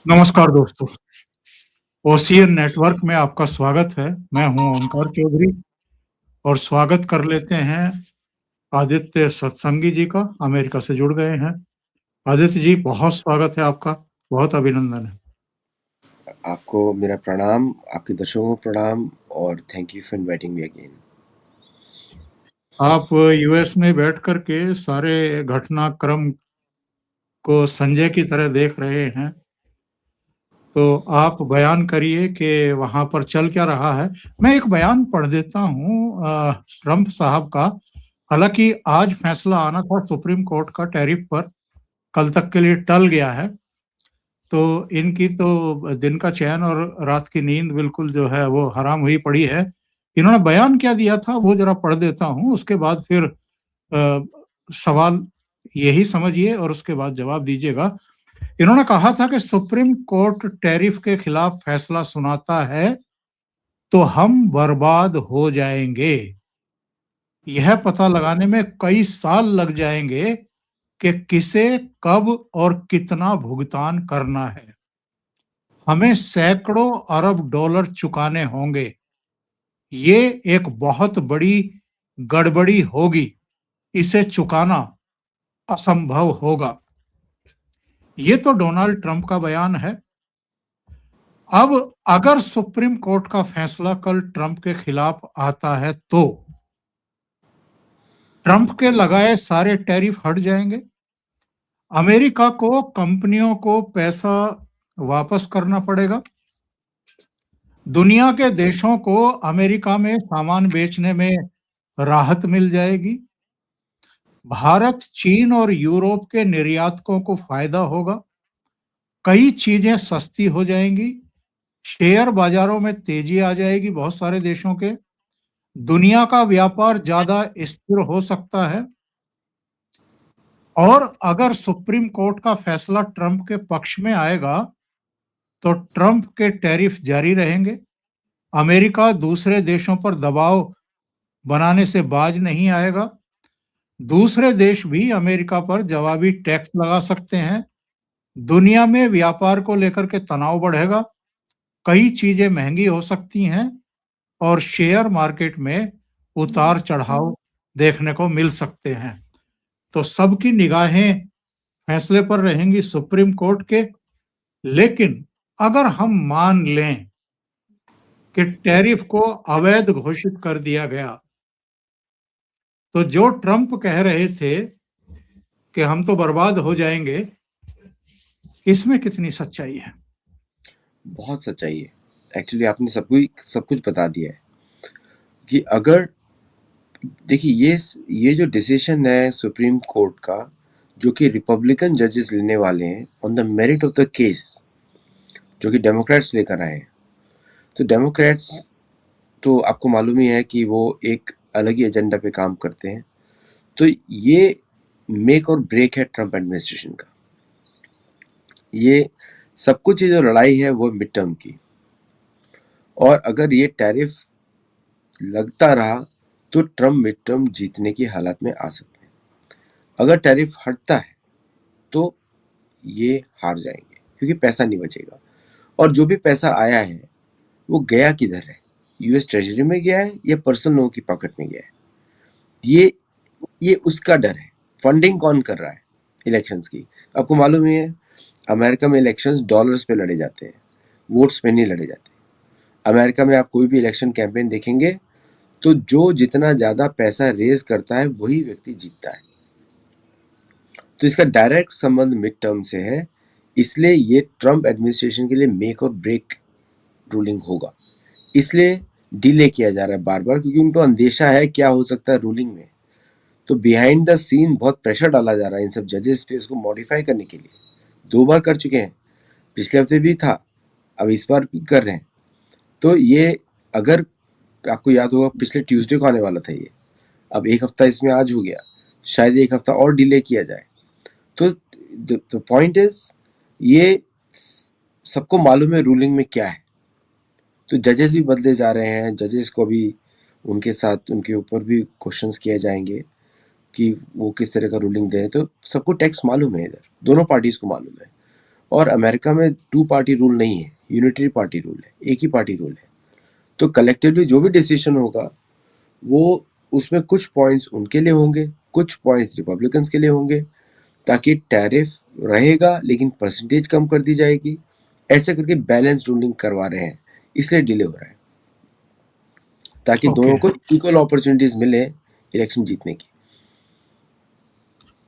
नमस्कार दोस्तों, ocean network में आपका स्वागत है। मैं हूं ओंकार चौधरी और स्वागत कर लेते हैं आदित्य सत्संगी जी का, अमेरिका से जुड़ गए हैं। आदित्य जी, बहुत स्वागत है आपका, बहुत अभिनंदन है। आपको मेरा प्रणाम, आपके दर्शकों को प्रणाम और thank you for inviting me again. आप यूएस में बैठ कर के सारे घटनाक्रम को संजय की तरह देख रहे हैं, तो आप बयान करिए कि वहाँ पर चल क्या रहा है। मैं एक बयान पढ़ देता हूँ ट्रंप साहब का। हालांकि आज फैसला आना था सुप्रीम कोर्ट का टैरिफ पर, कल तक के लिए टल गया है, तो इनकी तो दिन का चैन और रात की नींद बिल्कुल जो है वो हराम हुई पड़ी है। इन्होंने बयान क्या दिया था वो जरा पढ़ देता हूँ, उसके बाद फिर सवाल यही समझिए और उसके बाद जवाब दीजिएगा। इन्होंने कहा था कि सुप्रीम कोर्ट टैरिफ के खिलाफ फैसला सुनाता है तो हम बर्बाद हो जाएंगे। यह पता लगाने में कई साल लग जाएंगे कि किसे कब और कितना भुगतान करना है। हमें सैकड़ों अरब डॉलर चुकाने होंगे। ये एक बहुत बड़ी गड़बड़ी होगी। इसे चुकाना असंभव होगा। ये तो डोनाल्ड ट्रंप का बयान है। अब अगर सुप्रीम कोर्ट का फैसला कल ट्रंप के खिलाफ आता है तो ट्रंप के लगाए सारे टैरिफ हट जाएंगे। अमेरिका को कंपनियों को पैसा वापस करना पड़ेगा। दुनिया के देशों को अमेरिका में सामान बेचने में राहत मिल जाएगी। भारत, चीन और यूरोप के निर्यातकों को फायदा होगा। कई चीजें सस्ती हो जाएंगी। शेयर बाजारों में तेजी आ जाएगी बहुत सारे देशों के। दुनिया का व्यापार ज्यादा स्थिर हो सकता है। और अगर सुप्रीम कोर्ट का फैसला ट्रंप के पक्ष में आएगा तो ट्रंप के टैरिफ जारी रहेंगे। अमेरिका दूसरे देशों पर दबाव बनाने से बाज नहीं आएगा। दूसरे देश भी अमेरिका पर जवाबी टैक्स लगा सकते हैं। दुनिया में व्यापार को लेकर के तनाव बढ़ेगा। कई चीजें महंगी हो सकती हैं और शेयर मार्केट में उतार चढ़ाव देखने को मिल सकते हैं। तो सबकी निगाहें फैसले पर रहेंगी सुप्रीम कोर्ट के। लेकिन अगर हम मान लें कि टैरिफ को अवैध घोषित कर दिया गया, तो जो ट्रंप कह रहे थे कि हम तो बर्बाद हो जाएंगे, इसमें कितनी सच्चाई है? बहुत सच्चाई है। एक्चुअली आपने सब कुछ बता दिया है कि अगर देखिए ये जो डिसीजन है सुप्रीम कोर्ट का, जो कि रिपब्लिकन जजेस लेने वाले हैं on the merit of the case, जो कि डेमोक्रेट्स लेकर आए हैं। तो डेमोक्रेट्स तो आपको मालूम ही है कि वो एक अलग ही एजेंडा पे काम करते हैं। तो ये मेक और ब्रेक है ट्रंप एडमिनिस्ट्रेशन का। ये सब कुछ, ये जो लड़ाई है वो मिड टर्म की, और अगर ये टैरिफ लगता रहा तो ट्रम्प मिड टर्म जीतने की हालत में आ सकते हैं। अगर टैरिफ हटता है तो ये हार जाएंगे क्योंकि पैसा नहीं बचेगा, और जो भी पैसा आया है वो गया किधर है? यूएस ट्रेजरी में गया है या पर्सनल लोगों की पॉकेट में गया है? ये उसका डर है। फंडिंग कौन कर रहा है इलेक्शंस की? आपको मालूम ही है, अमेरिका में इलेक्शंस डॉलर्स पे लड़े जाते हैं, वोट्स पे नहीं लड़े जाते। अमेरिका में आप कोई भी इलेक्शन कैंपेन देखेंगे तो जो जितना ज़्यादा पैसा रेज करता है वही व्यक्ति जीतता है। तो इसका डायरेक्ट संबंध मिड टर्म से है। इसलिए ये ट्रम्प एडमिनिस्ट्रेशन के लिए मेक और ब्रेक रूलिंग होगा। इसलिए डिले किया जा रहा है बार बार, क्योंकि उनको अंदेशा है क्या हो सकता है रूलिंग में। तो बिहाइंड द सीन बहुत प्रेशर डाला जा रहा है इन सब जजेस पे इसको मॉडिफाई करने के लिए। 2 बार कर चुके हैं, पिछले हफ्ते भी था, अब इस बार भी कर रहे हैं। तो ये, अगर आपको याद होगा, पिछले ट्यूसडे को आने वाला था ये, अब एक हफ्ता इसमें आज हो गया, शायद एक हफ्ता और डिले किया जाए। तो द पॉइंट इज, ये सबको मालूम है रूलिंग में क्या है। तो जजेस भी बदले जा रहे हैं, जजेस को भी उनके साथ उनके ऊपर भी क्वेश्चंस किए जाएंगे कि वो किस तरह का रूलिंग दे। तो सबको टैक्स मालूम है, इधर दोनों पार्टीज को मालूम है। और अमेरिका में टू पार्टी रूल नहीं है, यूनिटरी पार्टी रूल है, एक ही पार्टी रूल है। तो कलेक्टिवली जो भी डिसीजन होगा वो उसमें कुछ पॉइंट्स उनके लिए होंगे, कुछ पॉइंट्स रिपब्लिकन्स के लिए होंगे, ताकि टैरिफ रहेगा लेकिन परसेंटेज कम कर दी जाएगी। ऐसे करके बैलेंस रूलिंग करवा रहे हैं, इसलिए डिले हो रहा है, ताकि ओके। दोनों को इक्वल अपॉर्चुनिटीज मिले इलेक्शन जीतने की।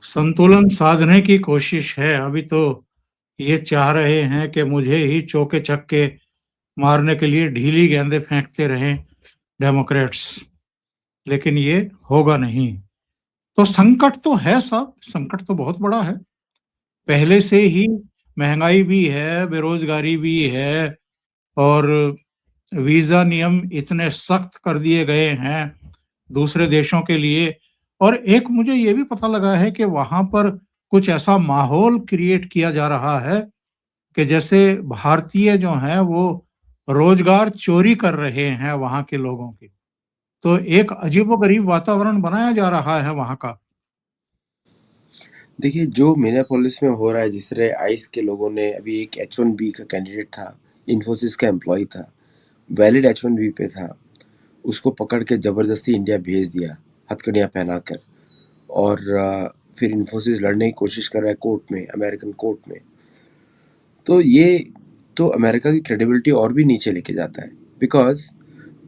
संतुलन साधने की कोशिश है। अभी तो ये चाह रहे हैं कि मुझे ही चौके छक्के मारने के लिए ढीली गेंदें फेंकते रहें डेमोक्रेट्स, लेकिन ये होगा नहीं। तो संकट तो है साहब, संकट तो बहुत बड़ा है। पहले से ही महंगाई भी है, बेरोजगारी भी है और वीज़ा नियम इतने सख्त कर दिए गए हैं दूसरे देशों के लिए। और एक मुझे ये भी पता लगा है कि वहाँ पर कुछ ऐसा माहौल क्रिएट किया जा रहा है कि जैसे भारतीय जो हैं वो रोजगार चोरी कर रहे हैं वहाँ के लोगों की। तो एक अजीबो-गरीब वातावरण बनाया जा रहा है वहाँ का। देखिए, जो मिनेपोलिस में हो रहा है, जिस तरह आइस के लोगों ने अभी एक H1B का कैंडिडेट था, इन्फोसिस का एम्प्लॉय था, वैलिड H1B पे था, उसको पकड़ के ज़बरदस्ती इंडिया भेज दिया हथकड़ियाँ पहनाकर। और फिर इन्फोसिस लड़ने की कोशिश कर रहा है कोर्ट में, अमेरिकन कोर्ट में। तो ये तो अमेरिका की क्रेडिबिलिटी और भी नीचे लेके जाता है, because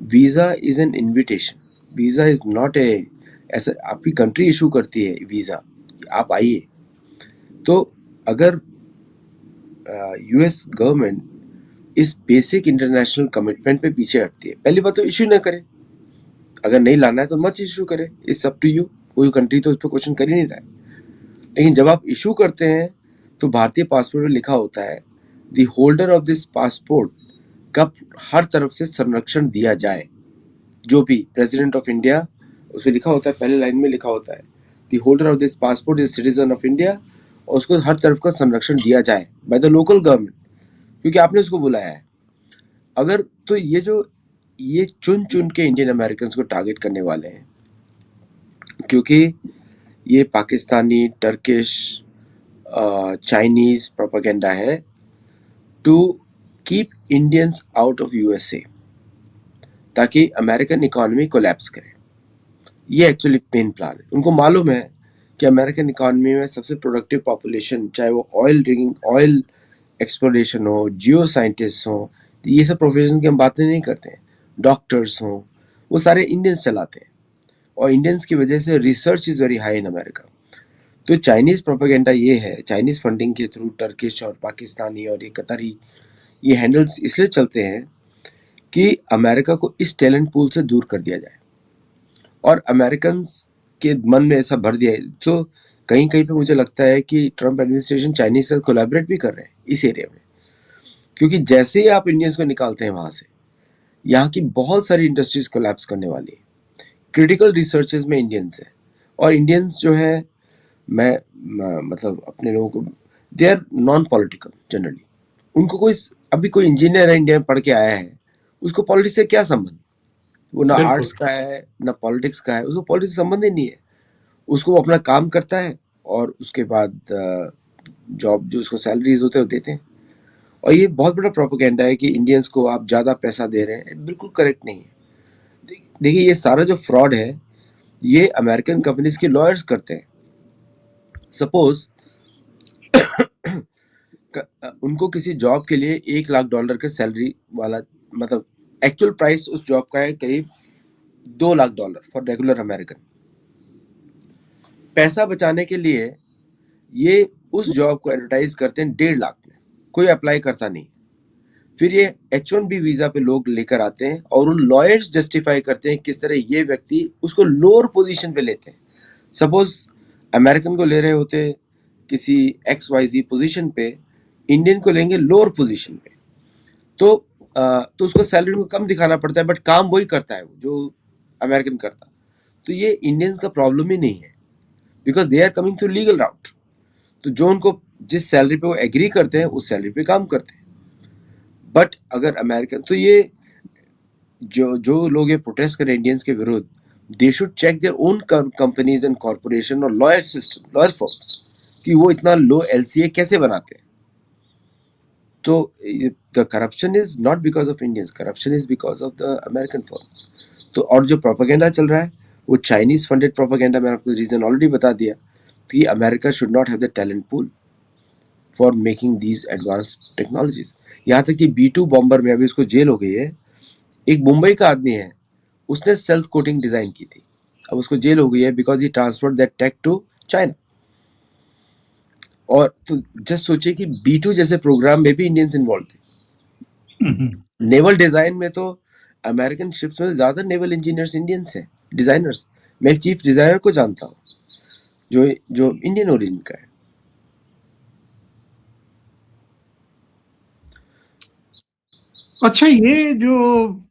visa is an invitation. Visa is not a, ऐसा आपकी कंट्री इशू करती है वीज़ा, आप आइए। तो अगर यूएस गवर्नमेंट इस बेसिक इंटरनेशनल कमिटमेंट पे पीछे हटती है, पहली बात तो इशू ना करे, अगर नहीं लाना है तो मत इशू करे, इट्स अप टू यू, कोई कंट्री तो उस पर क्वेश्चन कर ही नहीं रहा है। लेकिन जब आप इशू करते हैं तो भारतीय पासपोर्ट में लिखा होता है the holder of this passport का हर तरफ से संरक्षण दिया जाए। जो भी प्रेसिडेंट ऑफ इंडिया, उसमें लिखा होता है, पहले लाइन में लिखा होता है the holder of this passport is citizen of India, और उसको हर तरफ का संरक्षण दिया जाए बाय द लोकल गवर्नमेंट, क्योंकि आपने उसको बुलाया है। अगर तो ये चुन चुन के इंडियन अमेरिकन को टारगेट करने वाले हैं, क्योंकि ये पाकिस्तानी, टर्किश, चाइनीज प्रोपेगेंडा है to keep Indians out of USA, ताकि अमेरिकन इकोनॉमी कोलैप्स करे। ये एक्चुअली मेन प्लान है। उनको मालूम है कि अमेरिकन इकोनॉमी में सबसे प्रोडक्टिव पॉपुलेशन, चाहे वो ऑयल ड्रिगिंग, ऑयल एक्सप्लोरेशन हो, जियो साइंटिस्ट हो, तो ये सब प्रोफेशन की हम बातें नहीं करते हैं, डॉक्टर्स हों, वो सारे इंडियंस चलाते हैं। और इंडियंस की वजह से research is very high in America. तो चाइनीज़ प्रोपेगेंडा ये है, चाइनीज़ फंडिंग के थ्रू टर्किश और पाकिस्तानी और ये कतरी, ये हैंडल्स इसलिए चलते हैं कि अमेरिका को इस टैलेंट पूल से दूर कर दिया जाए, और अमेरिकन के मन में ऐसा भर दिया है। तो कहीं कहीं पे मुझे लगता है कि ट्रम्प एडमिनिस्ट्रेशन चाइनीज से कोलैबोरेट भी कर रहे हैं इस एरिया में, क्योंकि जैसे ही आप इंडियंस को निकालते हैं वहाँ से, यहाँ की बहुत सारी इंडस्ट्रीज कोलैप्स करने वाली है। क्रिटिकल रिसर्चेज में इंडियंस है, और इंडियंस जो है, मतलब अपने लोगों को, they are non political generally. उनको कोई, अभी कोई इंजीनियर है इंडिया में पढ़ के आया है, उसको पॉलिटिक्स से क्या संबंध? वो ना बिल्कुल। आर्ट्स का है ना पॉलिटिक्स का है, उसको पॉलिटिक्स से संबंध ही नहीं है। उसको वो अपना काम करता है और उसके बाद जॉब, जो उसको सैलरीज होते हैं वो देते हैं। और ये बहुत बड़ा प्रोपेगेंडा है कि इंडियंस को आप ज़्यादा पैसा दे रहे हैं, बिल्कुल करेक्ट नहीं है। देखिए, ये सारा जो फ्रॉड है ये अमेरिकन कंपनीज के लॉयर्स करते हैं। सपोज उनको किसी जॉब के लिए $1 लाख का सैलरी वाला, मतलब एक्चुअल प्राइस उस जॉब का है करीब $2 लाख फॉर रेगुलर अमेरिकन। पैसा बचाने के लिए ये उस जॉब को एडवर्टाइज करते हैं 1.5 लाख में, कोई अप्लाई करता नहीं। फिर ये H1B वीजा पे लोग लेकर आते हैं और उन लॉयर्स जस्टिफाई करते हैं किस तरह ये व्यक्ति उसको लोअर पोजीशन पे लेते हैं। सपोज अमेरिकन को ले रहे होते किसी XYZ पोजीशन पे, इंडियन को लेंगे लोअर पोजीशन पे, तो उसको सैलरी को कम दिखाना पड़ता है, बट काम वही करता है जो अमेरिकन करता। तो ये इंडियंस का प्रॉब्लम ही नहीं है, because they are coming through legal route. तो जो उनको जिस सैलरी पे वो एग्री करते हैं उस सैलरी पे काम करते हैं। बट अगर अमेरिकन, तो ये जो जो लोग ये प्रोटेस्ट करें इंडियंस के विरुद्ध, they should check their own companies and corporation और लॉयर सिस्टम, लॉयर फर्म्स, कि वो इतना लो LCA कैसे बनाते हैं। तो the corruption is not because of Indians, corruption is because of the American firms. तो और जो प्रोपेगेंडा चल रहा है वो चाइनीज फंडेड प्रोपेगेंडा। मैंने आपको रीजन ऑलरेडी बता दिया कि America should not have the talent pool for making these advance technologies. यहाँ तक कि B2 बॉम्बर में अभी उसको जेल हो गई है, एक मुंबई का आदमी है, उसने सेल्फ कोटिंग डिजाइन की थी, अब उसको जेल हो गई है because he transferred that tech to China. और तो जस्ट सोचिए कि B2 जैसे प्रोग्राम में भी इंडियंस इन्वॉल्व थे। नेवल डिजाइन में तो अमेरिकन शिप्स में ज्यादा नेवल इंजीनियर्स इंडियंस हैं, डिजाइनर्स। मैं एक चीफ डिजाइनर को जानता हूँ जो जो इंडियन ओरिजिन का है। अच्छा, ये जो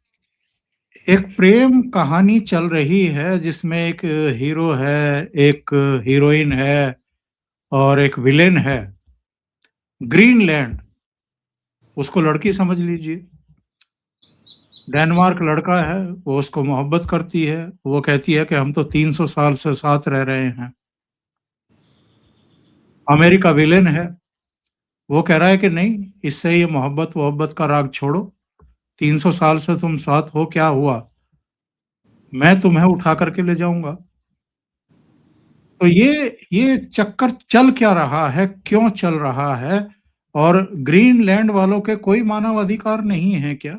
एक प्रेम कहानी चल रही है जिसमें एक हीरो है, एक हीरोइन है और एक विलेन है, ग्रीनलैंड, उसको लड़की समझ लीजिए। डेनमार्क लड़का है, वो उसको मोहब्बत करती है, वो कहती है कि हम तो 300 साल से साथ रह रहे हैं। अमेरिका विलेन है, वो कह रहा है कि नहीं, इससे ये मोहब्बत का राग छोड़ो, 300 साल से तुम साथ हो, क्या हुआ, मैं तुम्हें उठा करके ले जाऊंगा। तो ये चक्कर चल क्या रहा है, क्यों चल रहा है? और ग्रीनलैंड वालों के कोई मानव अधिकार नहीं है क्या,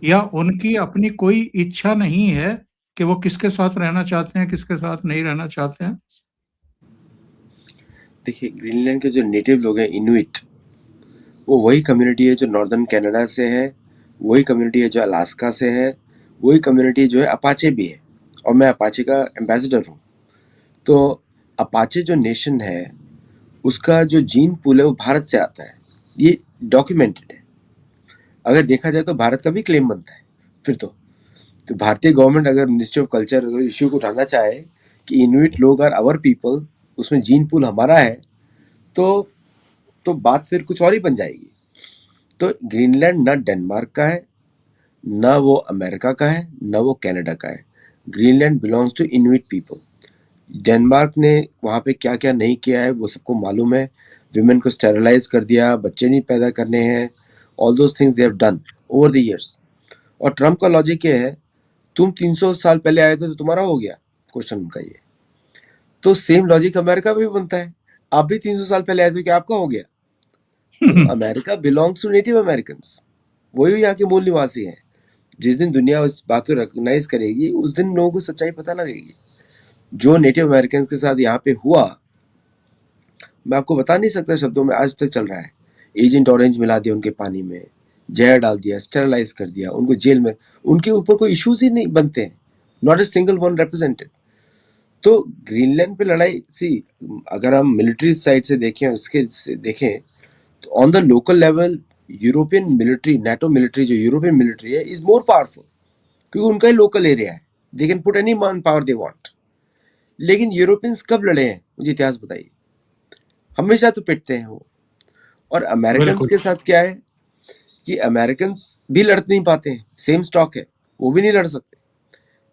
या उनकी अपनी कोई इच्छा नहीं है कि वो किसके साथ रहना चाहते हैं, किसके साथ नहीं रहना चाहते हैं? देखिए, ग्रीनलैंड के जो नेटिव लोग हैं इनुइट, वो वही कम्युनिटी है जो नॉर्दर्न कनाडा से है, वही कम्युनिटी है जो अलास्का से है, वही कम्युनिटी जो है अपाचे भी है, और मैं अपाचे का एम्बेसडर हूँ। तो अपाचे जो नेशन है उसका जो जीन पूल है वो भारत से आता है, ये डॉक्यूमेंटेड है। अगर देखा जाए तो भारत का भी क्लेम बनता है फिर तो भारतीय गवर्नमेंट अगर मिनिस्ट्री ऑफ कल्चर अगर इश्यू को उठाना चाहे कि इनुइट लोग आर आवर पीपल, उसमें जीन पूल हमारा है, तो तो बात फिर कुछ और ही बन जाएगी। तो ग्रीनलैंड ना डेनमार्क का है, ना वो अमेरिका का है, ना वो कनाडा का है। Greenland belongs to Inuit people. Denmark ने वहाँ पे क्या क्या नहीं किया है वो सबको मालूम है। विमेन को स्टेरलाइज कर दिया, बच्चे नहीं पैदा करने हैं, all those things they have done over the years. और ट्रम्प का लॉजिक ये है, तुम 300 साल पहले आए थे तो तुम्हारा हो गया, क्वेश्चन उनका ये। तो सेम लॉजिक अमेरिका में भी बनता है, आप भी 300 साल पहले आए थे क्या आपका हो गया? तो America belongs to native American, वही यहाँ के मूल निवासी हैं। जिस दिन दुनिया उस बात को रिकॉग्नाइज करेगी उस दिन लोगों को सच्चाई पता लगेगी। जो नेटिव अमेरिकन के साथ यहाँ पे हुआ मैं आपको बता नहीं सकता शब्दों में, आज तक चल रहा है। एजेंट ऑरेंज मिला दिया उनके पानी में, जहर डाल दिया, स्टेरलाइज कर दिया, उनको जेल में, उनके ऊपर कोई इश्यूज ही नहीं बनते हैं, not a single one represented. तो ग्रीनलैंड पे लड़ाई सी, अगर हम मिलिट्री साइड से देखें, उसके से देखें, तो on the local level European military, NATO military जो यूरोपियन मिलिट्री है इज मोर पावरफुल, क्योंकि उनका ही लोकल एरिया है, they can put any man power they want. लेकिन यूरोपियंस कब लड़े हैं मुझे इतिहास बताइए? हमेशा तो पिटते हैं वो। और अमेरिकन बिल्कुल। के साथ क्या है कि अमेरिकन भी लड़ नहीं पाते हैं, सेम स्टॉक है, वो भी नहीं लड़ सकते।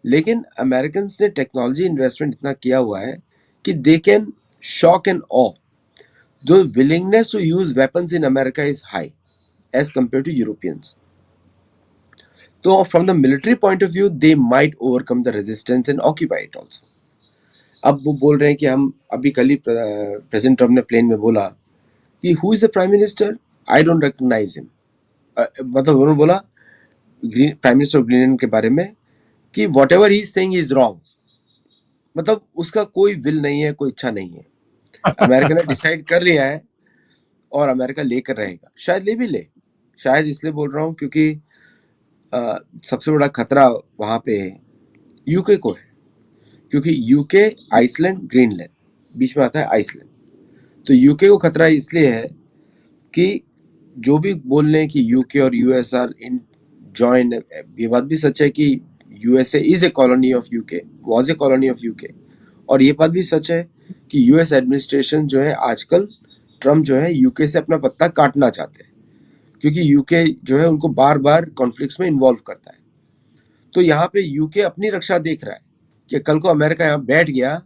लेकिन अमेरिकन ने टेक्नोलॉजी इन्वेस्टमेंट इतना किया हुआ है कि they can shock and awe. The willingness to use weapons in America is high as compare to Europeans. तो from the military point of view they might overcome the resistance and occupy it also. अब वो बोल रहे हैं कि हम अभी कल ही प्रेसिडेंट ट्रम्प ने प्लेन में बोला कि who is the prime minister, I don't recognise him. मतलब उन्होंने बोला प्राइम मिनिस्टर ऑफ ग्रीनलैंड के बारे में कि what ever he saying is wrong. मतलब उसका कोई विल नहीं है, कोई इच्छा नहीं है। अमेरिका ने डिसाइड कर लिया है और अमेरिका लेकर रहेगा, शायद ले भी ले। शायद इसलिए बोल रहा हूँ क्योंकि सबसे बड़ा खतरा वहां पे यूके को है, क्योंकि यूके, आइसलैंड, ग्रीनलैंड, बीच में आता है आइसलैंड। तो यूके को खतरा इसलिए है कि जो भी बोल रहे हैं कि यूके और यूएस आर इन जॉइन, ये बात भी सच है कि USA is a colony of UK, was a colony of UK. और ये बात भी सच है कि यूएस एडमिनिस्ट्रेशन जो है आजकल, ट्रम्प जो है यूके से अपना पत्ता काटना चाहते हैं, क्योंकि यूके जो है उनको बार बार कॉन्फ्लिक्ट्स में इन्वॉल्व करता है। तो यहाँ पे यूके अपनी रक्षा देख रहा है कि कल को अमेरिका यहाँ बैठ गया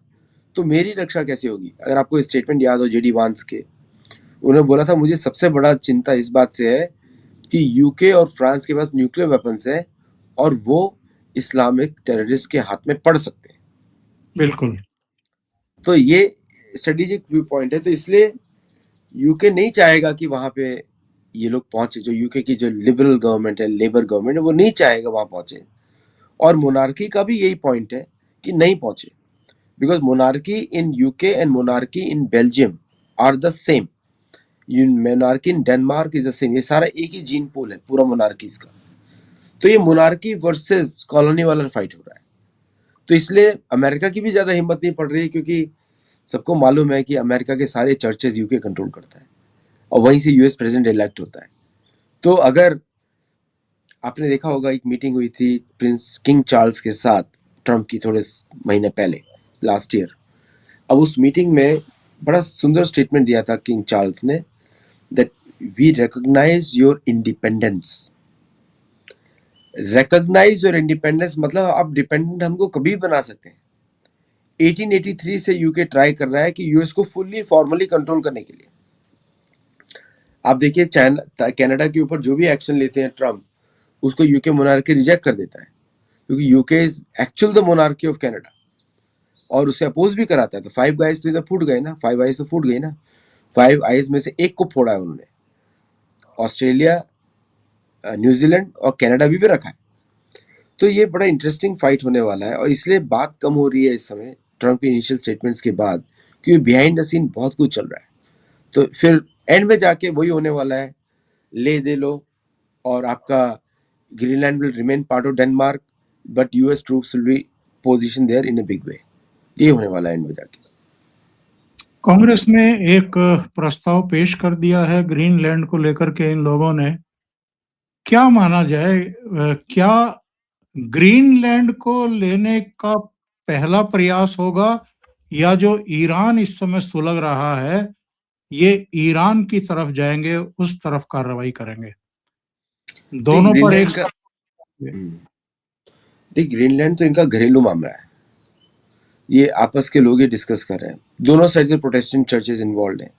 तो मेरी रक्षा कैसे होगी। अगर आपको स्टेटमेंट याद हो जेडी वांस के, उन्होंने बोला था मुझे सबसे बड़ा चिंता इस बात से है कि यूके और फ्रांस के पास न्यूक्लियर वेपन्स है और वो इस्लामिक टेररिस्ट के हाथ में पड़ सकते हैं। बिल्कुल। तो ये स्ट्रेटेजिक व्यू पॉइंट है, तो इसलिए यूके नहीं चाहेगा कि वहां पे ये लोग पहुंचे। जो यूके की जो लिबरल गवर्नमेंट है, लेबर गवर्नमेंट है, वो नहीं चाहेगा वहां पहुंचे। और मोनार्की का भी यही पॉइंट है कि नहीं पहुंचे, because monarchy in UK and monarchy in Belgium are the same. Monarchy in Denmark is the same. ये सारा एक ही जीन पूल है पूरा मोनार्कीज का। तो ये मोनार्की वर्सेस कॉलोनी वाला फाइट हो रहा है। तो इसलिए अमेरिका की भी ज्यादा हिम्मत नहीं पड़ रही है, क्योंकि सबको मालूम है कि अमेरिका के सारे चर्चेज यूके कंट्रोल करता है और वहीं से यूएस प्रेसिडेंट इलेक्ट होता है। तो अगर आपने देखा होगा, एक मीटिंग हुई थी प्रिंस किंग चार्ल्स के साथ ट्रम्प की थोड़े महीने पहले, लास्ट ईयर। अब उस मीटिंग में बड़ा सुंदर स्टेटमेंट दिया था किंग चार्ल्स ने, that we recognise your independence. Recognise your independence मतलब आप डिपेंडेंट हमको कभी बना सकते हैं। 1883 से यूके ट्राई कर रहा है कि यूएस को फुल्ली फॉर्मली कंट्रोल करने के लिए। आप देखिए चाइना कनाडा के ऊपर जो भी एक्शन लेते हैं ट्रम्प, उसको यूके मोनार्की रिजेक्ट कर देता है, क्योंकि UK is actual the monarchy of Canada, और उसे अपोज भी कराता है। तो फाइव आइज तो इधर फूट गए ना, फाइव आइज तो फूट गई ना। फाइव आइज में से एक को फोड़ा है उन्होंने, ऑस्ट्रेलिया, न्यूजीलैंड और कनाडा भी रखा है। तो ये बड़ा इंटरेस्टिंग फाइट होने वाला है, और इसलिए बात कम हो रही है इस समय ट्रम्प के इनिशियल स्टेटमेंट्स के बाद, क्योंकि बिहाइंड द सीन बहुत कुछ चल रहा है। तो फिर एंड में जाके वही होने वाला है, ले दे लो, और आपका Greenland will remain part of Denmark, but US troops will be position there in a big way. ये होने वाला है एंड में जाके। कांग्रेस ने एक प्रस्ताव पेश कर दिया है ग्रीनलैंड को लेकर के इन लोगों ने। क्या माना जाए, क्या ग्रीनलैंड को लेने का पहला प्रयास होगा, या जो ईरान इस समय सुलग रहा है ये ईरान की तरफ जाएंगे, उस तरफ कार्रवाई करेंगे? देख दोनों पर एक ग्रीनलैंड का साथ। देख ग्रीनलैंड तो इनका घरेलू मामला है, ये आपस के लोग ही डिस्कस कर रहे हैं। दोनों साइड के प्रोटेस्टेंट चर्चेज इन्वॉल्व हैं।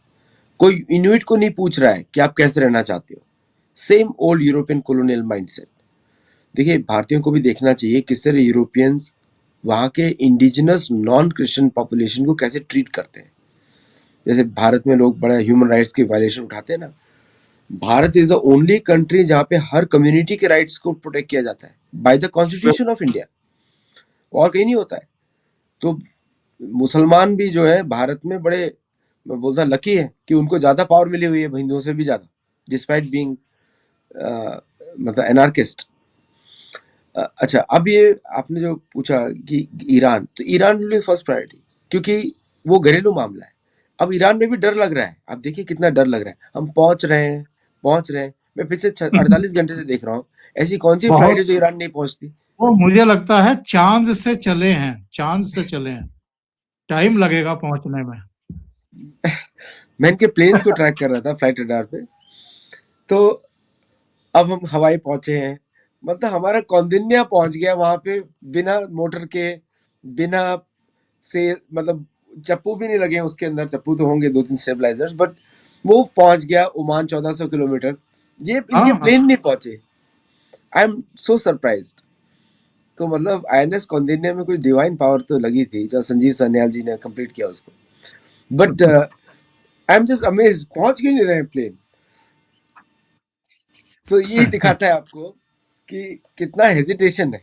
कोई इनुइट को नहीं पूछ रहा है कि आप कैसे रहना चाहते हो। Same old European colonial mindset. देखिए भारतीयों को भी देखना चाहिए किस तरह यूरोपियंस वहाँ के इंडिजिनस नॉन क्रिश्चियन पॉपुलेशन को कैसे ट्रीट करते हैं। जैसे भारत में लोग बड़ा ह्यूमन राइट्स की वायलेशन उठाते हैं ना, Bharat is the only country जहाँ पे हर कम्युनिटी के राइट्स को प्रोटेक्ट किया जाता है by the constitution of India, और कहीं नहीं होता है। तो मुसलमान भी जो है भारत में बड़े, मैं बोलता लकी है कि उनको ज़्यादा पावर मिली हुई है हिंदुओं से भी ज़्यादा, डिस्पाइट बीइंग मतलब एनार्किस्ट। अच्छा, अब ये आपने जो पूछा कि ईरान, तो ईरान के लिए फर्स्ट प्रायोरिटी, क्योंकि वो घरेलू मामला है। अब ईरान में भी डर लग रहा है, आप देखिए कितना डर लग रहा है। हम पहुंच रहे हैं, पहुंच रहे हैं। मैं पिछले 48 घंटे से देख रहा हूँ, ऐसी कौन सी फ्लाइट है बहुत, जो ईरान नहीं पहुंचती। वो मुझे लगता है चांद से चले हैं, चांद से चले हैं, टाइम लगेगा पहुंचने में। मैं इनके प्लेन्स को ट्रैक कर रहा था फ्लाइट रडार पे, तो अब हम हवाई पहुंचे हैं। मतलब हमारा कौंडिन्य पहुंच गया वहां पे बिना मोटर के, बिना से, मतलब चप्पू भी नहीं लगे हैं उसके अंदर। चप्पू तो होंगे 2-3 स्टेबलाइजर्स, बट वो पहुंच गया ओमान 1400 किलोमीटर। ये इनके हाँ हाँ। प्लेन नहीं पहुंचे। I am so surprised. तो मतलब आईएनएस कौंडिन्य में कोई डिवाइन पावर तो लगी थी जो संजीव सान्याल जी ने कंप्लीट किया उसको, but I am just amazed, पहुंच क्यों नहीं रहे प्लेन। सो यही दिखाता है आपको कि कितना हेजिटेशन है।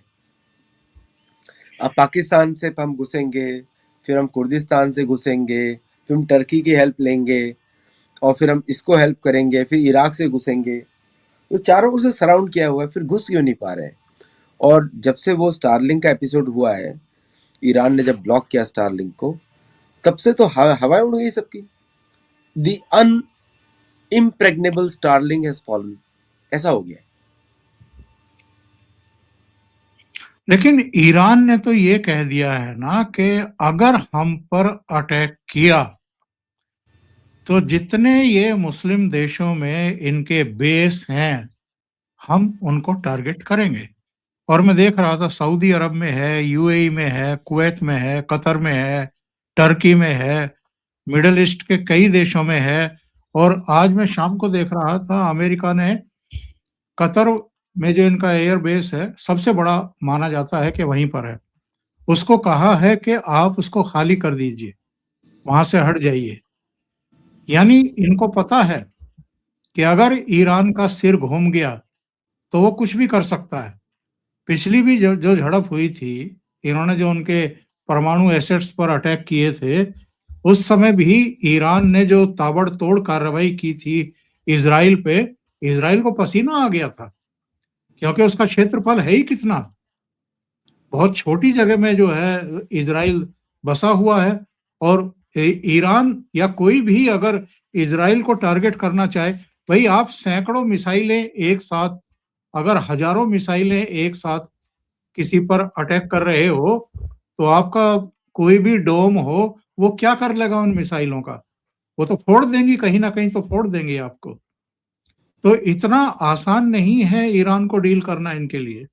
अब पाकिस्तान से हम घुसेंगे, फिर हम कुर्दिस्तान से घुसेंगे, फिर हम टर्की की हेल्प लेंगे, और फिर हम इसको हेल्प करेंगे, फिर इराक से घुसेंगे। तो चारों ओर से सराउंड किया हुआ है, फिर घुस क्यों नहीं पा रहे हैं। और जब से वो स्टारलिंक का एपिसोड हुआ है, ईरान ने जब ब्लॉक किया स्टारलिंक को, तब से तो हवाएं उड़ गई सबकी। The unimpregnable Starlink has fallen, ऐसा हो गया। लेकिन ईरान ने तो ये कह दिया है ना कि अगर हम पर अटैक किया तो जितने ये मुस्लिम देशों में इनके बेस हैं हम उनको टारगेट करेंगे। और मैं देख रहा था सऊदी अरब में है, यूएई में है, कुवैत में है, कतर में है, टर्की में है, मिडिल ईस्ट के कई देशों में है, और आज मैं शाम को देख रहा था, अमेरिका ने कतर में जो इनका एयर बेस है, सबसे बड़ा माना जाता है कि वहीं पर है। उसको कहा है कि आप उसको खाली कर दीजिए, वहाँ से हट जाइए। यानी इनको पता है कि अगर ईरान का सिर घूम गया, तो वो कुछ भी कर सकता है। पिछली भी जो जो झड़प हुई थी, इन्होंने जो उनके परमाणु एसेट्स पर अटैक किए थे, उस समय भी ईरान ने जो ताबड़तोड़ कार्रवाई की थी इज़राइल पे, इज़राइल को पसीना आ गया था, क्योंकि उसका क्षेत्रफल है ही कितना, बहुत छोटी जगह में जो है इज़राइल बसा हुआ है। और ईरान या कोई भी अगर इज़राइल को टारगेट करना चाहे, भई आप सैकड़ों मिसाइलें एक साथ, अगर हज़ारों मिसाइलें एक साथ किसी पर अटैक कर रहे हो, तो आपका कोई भी डोम हो, वो क्या कर लेगा उन मिसाइलों का? वो तो फोड़ देंगी, कहीं न कहीं तो फोड़ देंगी आपको। तो इतना आसान नहीं है ईरान को डील करना इनके लिए।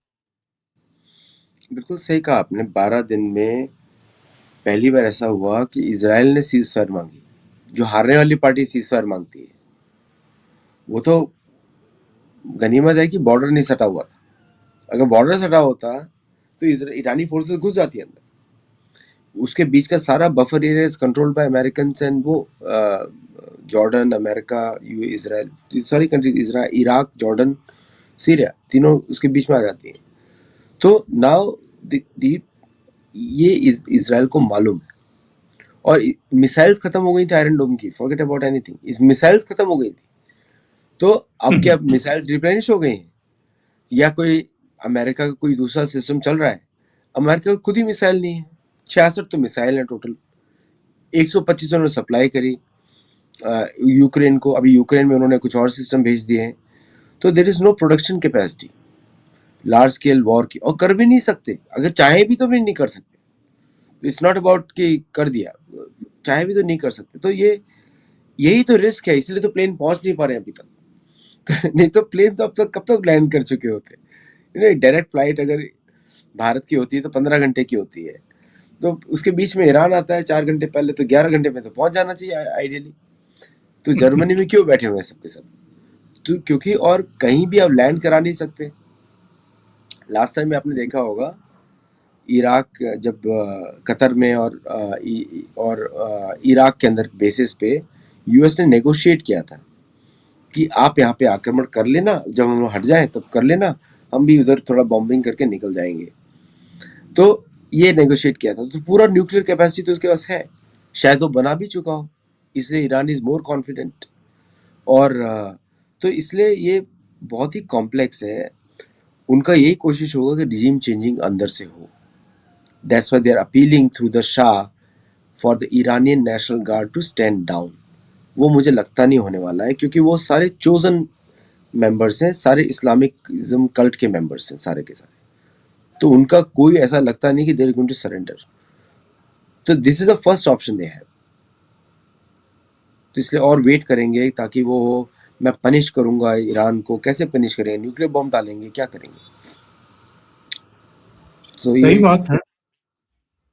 बिल्कुल सही कहा आपने। 12 दिन में पहली बार ऐसा हुआ कि इज़राइल ने सीज़ फायर माँगी। जो हारने वाली पार्टी सीज़ फायर माँगती है। वो तो गनीमत है कि बॉर्डर नहीं सटा हुआ था। अगर बॉर्डर सटा होता तो ईरानी फोर्सेस घुस जाती अंदर। उसके बीच का सारा buffer area is controlled by American and वो जॉर्डन, अमेरिका, यू इसराइल, सारी countries, Israel, Iraq, Jordan, Syria, तीनों उसके बीच में आ जाती हैं। तो नाउ ये इसराइल को मालूम है। और मिसाइल्स खत्म हो गई थी आयरन डोम की, फॉरगेट अबाउट एनीथिंग, इस मिसाइल्स खत्म हो गई थी। तो अब क्या मिसाइल्स रिप्लेनिश हो गई हैं, या कोई अमेरिका का कोई दूसरा सिस्टम चल रहा है? अमेरिका का खुद ही मिसाइल नहीं है। 66 तो मिसाइल है टोटल, 125 उन्होंने सप्लाई करी यूक्रेन को। अभी यूक्रेन में उन्होंने कुछ और सिस्टम भेज दिए हैं। तो there is no production capacity large scale war की, और कर भी नहीं सकते। अगर चाहे भी तो भी नहीं कर सकते। इट्स नॉट अबाउट कि कर दिया, चाहे भी तो नहीं कर सकते। तो यही तो रिस्क है, इसलिए तो प्लेन पहुंच नहीं पा रहे अभी तक। नहीं तो प्लेन तो अब तक कब तक लैंड कर चुके होते। डायरेक्ट फ्लाइट अगर भारत की होती है तो 15 घंटे की होती है। तो उसके बीच में ईरान आता है 4 घंटे पहले, तो 11 घंटे में तो पहुंच जाना चाहिए आइडियली। तो जर्मनी में क्यों बैठे हुए हैं सबके सब? तो क्योंकि और कहीं भी आप लैंड करा नहीं सकते। लास्ट टाइम में आपने देखा होगा, इराक जब कतर में और इराक के अंदर बेसिस पे यूएस ने नेगोशिएट किया था कि आप यहाँ पे आक्रमण कर लेना, जब हम हट जाएं तब कर लेना, हम भी उधर थोड़ा बॉम्बिंग करके निकल जाएंगे। तो ये नेगोशिएट किया था। तो पूरा न्यूक्लियर कैपेसिटी तो उसके पास है, शायद वो बना भी चुका हो, इसलिए ईरान इज मोर कॉन्फिडेंट। और तो इसलिए ये बहुत ही कॉम्प्लेक्स है। उनका यही कोशिश होगा कि रिजीम चेंजिंग अंदर से हो। That's why they are appealing through the Shah for the Iranian national guard to stand down. वो मुझे लगता नहीं होने वाला है, क्योंकि वो सारे चोजन मेंबर्स हैं, सारे इस्लामिज्म कल्ट के मेंबर्स हैं सारे के सारे। तो उनका कोई ऐसा लगता नहीं कि they are going to surrender. तो this is the first option they have. तो इसलिए और वेट करेंगे ताकि वो मैं पनिश करूंगा ईरान को। कैसे पनिश करेंगे? न्यूक्लियर बॉम्ब डालेंगे, क्या करेंगे? सो सही ये बात है।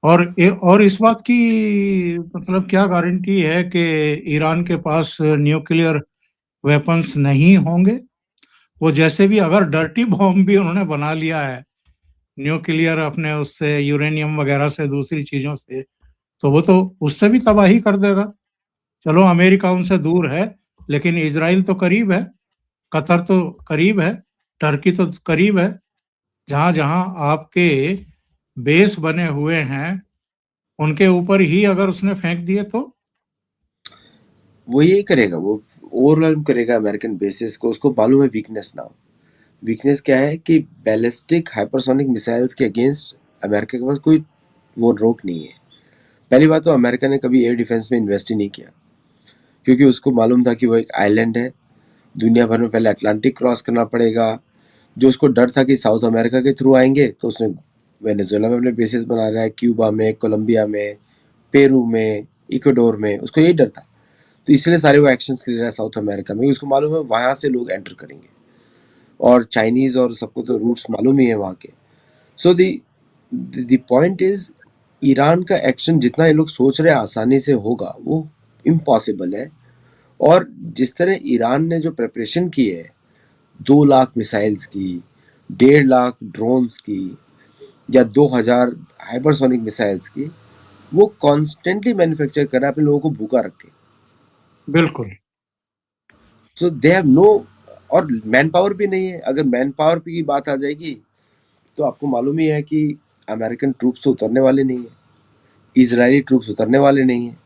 और इस बात की मतलब क्या गारंटी है कि ईरान के पास न्यूक्लियर वेपन्स नहीं होंगे? वो जैसे भी अगर डर्टी बॉम्ब भी उन्होंने बना लिया है, न्यूक्लियर अपने उससे यूरेनियम वगैरह से, दूसरी चीजों से, तो वो तो उससे भी तबाही कर देगा। चलो अमेरिका उनसे दूर है, लेकिन इजराइल तो करीब है, कतर तो करीब है, टर्की तो करीब है। जहां जहां आपके बेस बने हुए हैं, उनके ऊपर ही अगर उसने फेंक दिए तो? वो यही करेगा, वो ओवरवेल्म करेगा अमेरिकन बेसिस को। उसको मालूम है वीकनेस ना। वीकनेस क्या है कि बैलिस्टिक हाइपरसोनिक मिसाइल्स के अगेंस्ट अमेरिका के पास कोई वो रोक नहीं है। पहली बात तो अमेरिका ने कभी एयर डिफेंस में इन्वेस्ट ही नहीं किया, क्योंकि उसको मालूम था कि वो एक आइलैंड है। दुनिया भर में पहले अटलांटिक क्रॉस करना पड़ेगा। जो उसको डर था कि साउथ अमेरिका के थ्रू आएंगे, तो उसने वेनेजुएला में अपने बेसिस बना रहा है, क्यूबा में, कोलंबिया में, पेरू में, इक्वाडोर में। उसको यही डर था। तो इसलिए सारे वो एक्शंस ले रहा है साउथ अमेरिका में। उसको मालूम है वहाँ से लोग एंटर करेंगे, और चाइनीज और सबको तो रूट्स मालूम ही है वहाँ के। So the point is, Iran का एक्शन जितना ये लोग सोच रहे हैं आसानी से होगा, वो इम्पॉसिबल है। और जिस तरह ईरान ने जो प्रिपरेशन की है 2 लाख मिसाइल्स की, 1.5 लाख ड्रोन्स की, या 2000 हाइपरसोनिक मिसाइल्स की, वो कॉन्स्टेंटली मैन्युफैक्चर कर रहा है अपने लोगों को भूखा रख के। बिल्कुल। सो दे हैव नो, और मैन पावर भी नहीं है। अगर मैन पावर की बात आ जाएगी तो आपको मालूम ही है कि अमेरिकन ट्रूप्स उतरने वाले नहीं है, इजरायली ट्रूप्स उतरने वाले नहीं है,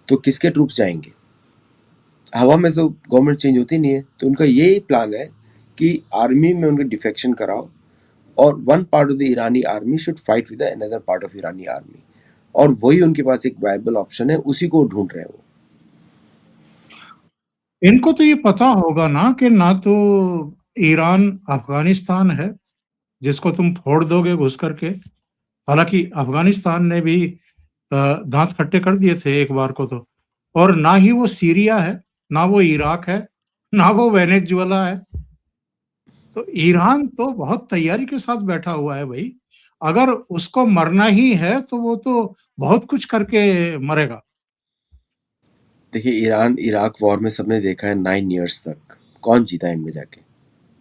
तो किसके ट्रूप्स जाएंगे? हवा में तो गवर्नमेंट चेंज होती नहीं है। तो उनका यही प्लान है कि आर्मी में उनके डिफेक्शन कराओ, और one part of the Irani army should fight with another part of Irani army, और वही उनके पास एक वायबल ऑप्शन है, उसी को ढूंढ रहे हैं वो। इनको तो ये पता होगा ना कि ना तो ईरान अफ़गानिस्तान है, जिसको तुम फोड़ दोगे घुस करके। हालाँकि अफ़गानिस्तान ने भी दाँत खट्टे कर दिए थे एक बार को तो। और ना ही वो सीरिया है, ना वो इराक है, ना वो वेनेजुएला है। तो ईरान तो बहुत तैयारी के साथ बैठा हुआ है भई। अगर उसको मरना ही है तो वो तो बहुत कुछ करके मरेगा। देखिए, ईरान इराक वॉर में सबने देखा है 9 ईयर्स तक कौन जीता इनमें जाके?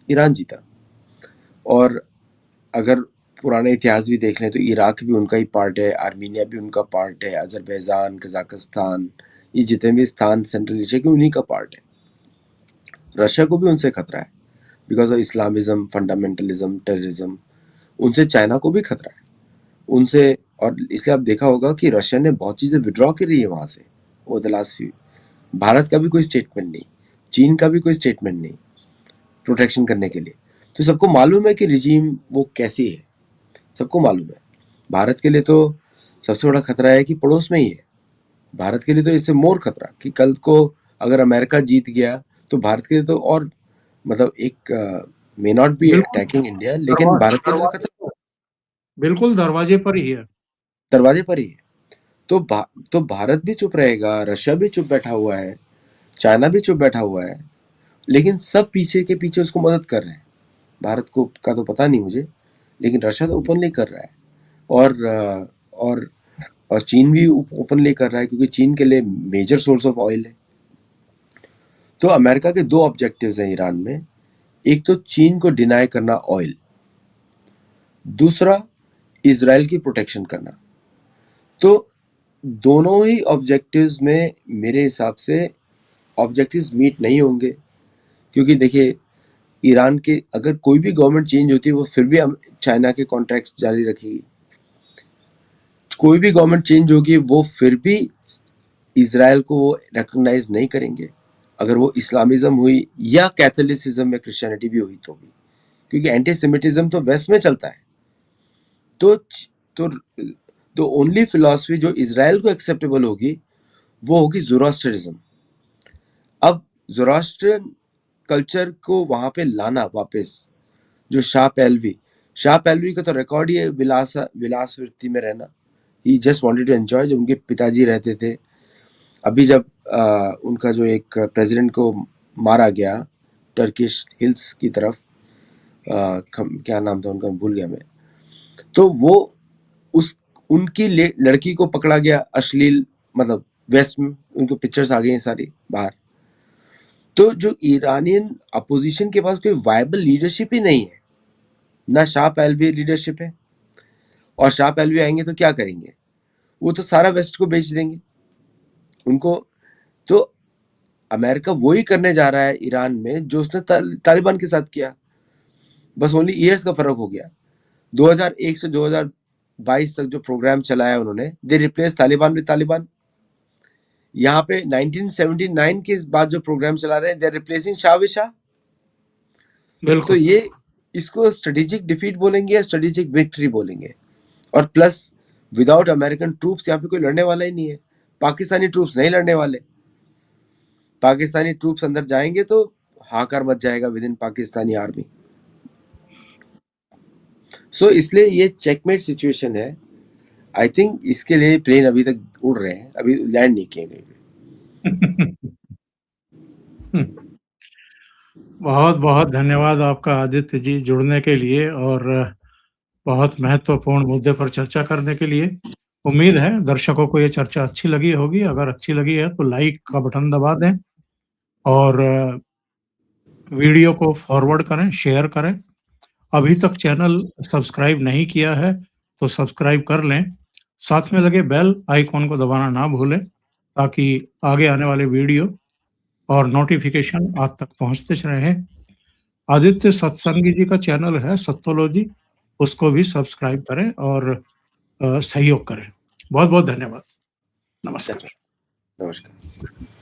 ईरान जीता। और अगर पुराने इतिहास भी देख लें तो इराक भी उनका ही पार्ट है, आर्मीनिया भी उनका पार्ट है, अजरबैजान, कजाकिस्तान, ये जितने भी स्थान सेंट्रल एशिया के उन्हीं का पार्ट है। रशिया को भी उनसे खतरा है because of Islamism, fundamentalism, terrorism. उनसे चाइना को भी खतरा है उनसे। और इसलिए आप देखा होगा कि रशिया ने बहुत चीज़ें विड्रॉ करी है वहाँ से over the last few. Bharat का भी कोई स्टेटमेंट नहीं, चीन का भी कोई स्टेटमेंट नहीं प्रोटेक्शन करने के लिए। तो सबको मालूम है कि रिजीम वो कैसी है, सबको मालूम है। भारत के लिए तो सबसे बड़ा खतरा है कि पड़ोस में ही है। भारत के लिए तो इससे मोर खतरा कि कल को अगर अमेरिका जीत गया तो भारत के लिए तो और, मतलब एक मे नॉट बी बिल्कुल, अटैकिंग इंडिया, लेकिन दरवा भारत के लिए तो दरवाजे खतरा पर बिल्कुल दरवाजे पर ही है। दरवाजे पर ही है। तो तो भारत भी चुप रहेगा, रशिया भी चुप बैठा हुआ है, चाइना भी चुप बैठा हुआ है, लेकिन सब पीछे के पीछे उसको मदद कर रहे हैं। भारत को का तो पता नहीं मुझे, लेकिन रशिया तो ओपनली कर रहा है। और और चीन भी ओपनली कर रहा है क्योंकि चीन के लिए मेजर सोर्स ऑफ ऑयल है। तो अमेरिका के 2 ऑब्जेक्टिव्स हैं ईरान में। एक तो चीन को डिनाई करना ऑयल, दूसरा इजराइल की प्रोटेक्शन करना। तो दोनों ही ऑब्जेक्टिव्स में मेरे हिसाब से ऑब्जेक्टिव्स मीट नहीं होंगे, क्योंकि देखिए ईरान के अगर कोई भी गवर्नमेंट चेंज होती है वो फिर भी चाइना के कॉन्ट्रैक्ट्स जारी रखेगी। कोई भी गवर्नमेंट चेंज होगी वो फिर भी इजराइल को वो रिकॉग्नाइज नहीं करेंगे, अगर वो इस्लामिज्म हुई या कैथोलिसिज्म या क्रिश्चियनिटी भी हुई तो भी, क्योंकि एंटीसेमिटिज्म तो वेस्ट में चलता है। तो तो तो ओनली फिलॉसफी जो इजराइल को एक्सेप्टेबल होगी वो होगी ज़ोरास्ट्रिज्म। अब ज़ोरास्ट्रियन कल्चर को वहां पे लाना वापस, जो शाह पहलवी का तो रिकॉर्ड ही है विलास वृत्ति में रहना। ही जस्ट वांटेड टू एंजॉय। जब उनके पिताजी रहते थे, अभी जब उनका जो एक प्रेसिडेंट को मारा गया टर्किश हिल्स की तरफ, क्या नाम था उनका भूल गया मैं, तो वो उस उनकी लड़की को पकड़ा गया अश्लील, मतलब वेस्ट में उनको पिक्चर्स आ गई हैं सारी बाहर। तो जो ईरानियन अपोजिशन के पास कोई वायबल लीडरशिप ही नहीं है, ना शाह पहलवी लीडरशिप है। और शाह पहलवी आएंगे तो क्या करेंगे? वो तो सारा वेस्ट को बेच देंगे उनको। तो अमेरिका वही करने जा रहा है ईरान में जो उसने तालिबान के साथ किया, बस ओनली ईयर्स का फर्क हो गया। 2001 से 2022 तक जो प्रोग्राम चलाया उन्होंने, दे रिप्लेस तालिबान विद तालिबान। यहाँ पे 1979 के बाद जो प्रोग्राम चला रहे हैं, they are replacing Shah with Shah. तो बिल्कुल। ये इसको स्ट्रेटेजिक डिफीट बोलेंगे या स्ट्रेटेजिक विक्ट्री बोलेंगे। और प्लस विदाउट अमेरिकन ट्रूप्स यहाँ पे कोई लड़ने वाला ही नहीं है। पाकिस्तानी ट्रूप्स नहीं लड़ने वाले। पाकिस्तानी ट्रूप्स अंदर जाएंगे तो हाकार मच जाएगा विद इन पाकिस्तानी आर्मी। सो इसलिए ये चेकमेट सिचुएशन है। आई थिंक इसके लिए प्लेन अभी तक उड़ रहे हैं, अभी लैंड नहीं किए कहीं पे। बहुत बहुत धन्यवाद आपका आदित्य जी जुड़ने के लिए और बहुत महत्वपूर्ण मुद्दे पर चर्चा करने के लिए। उम्मीद है दर्शकों को ये चर्चा अच्छी लगी होगी। अगर अच्छी लगी है तो लाइक का बटन दबा दें और वीडियो को फॉरवर्ड करें, शेयर करें। अभी तक चैनल सब्सक्राइब नहीं किया है, तो सब्सक्राइब कर लें। साथ में लगे बेल आइकॉन को दबाना ना भूलें, ताकि आगे आने वाले वीडियो और नोटिफ़िकेशन आप तक पहुँचते रहें। आदित्य सत्संगी जी का चैनल है सत्तोलॉजी, उसको भी सब्सक्राइब करें और सहयोग करें। बहुत-बहुत धन्यवाद। नमस्कार। नमस्कार।